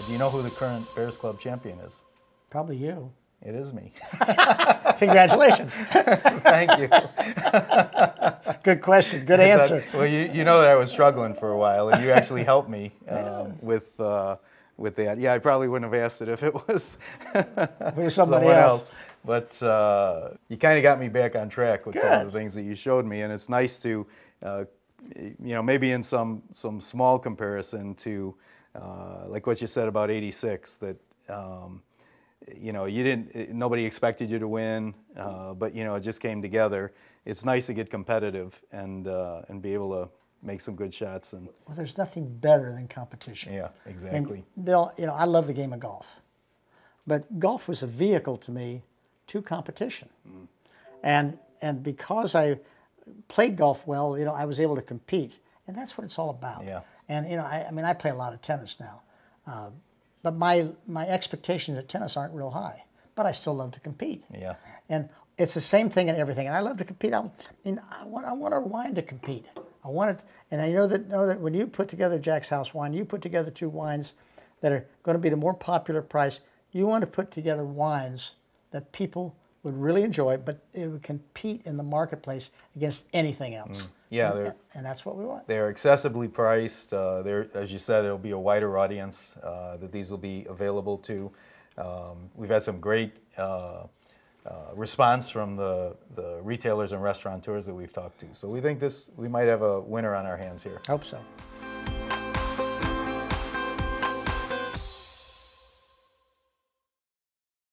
Do you know who the current Bears Club champion is? Probably you. It is me. Congratulations. Thank you. Good question. Good answer. Well, you know that I was struggling for a while, and you actually helped me with that. Yeah, I probably wouldn't have asked it if it was, somebody else. But you kind of got me back on track with some of Good. the things that you showed me, and it's nice to, maybe in some small comparison to, like what you said about '86, that. Nobody expected you to win, but it just came together. It's nice to get competitive and be able to make some good shots. And Well, there's nothing better than competition. yeah, exactly. And Bill, I love the game of golf, but golf was a vehicle to me to competition. And because I played golf well, I was able to compete, and that's what it's all about. Yeah. And I play a lot of tennis now. But my expectations at tennis aren't real high, but I still love to compete. Yeah. And it's the same thing in everything. And I love to compete. I want our wine to compete. I want it, and I know that when you put together Jack's House wine, you put together two wines that are going to be the more popular price. You want to put together wines that people would really enjoy, but it would compete in the marketplace against anything else. Yeah, and that's what we want. they're accessibly priced. As you said, there'll be a wider audience that these will be available to. We've had some great response from the retailers and restaurateurs that we've talked to. So we think we might have a winner on our hands here. Hope so.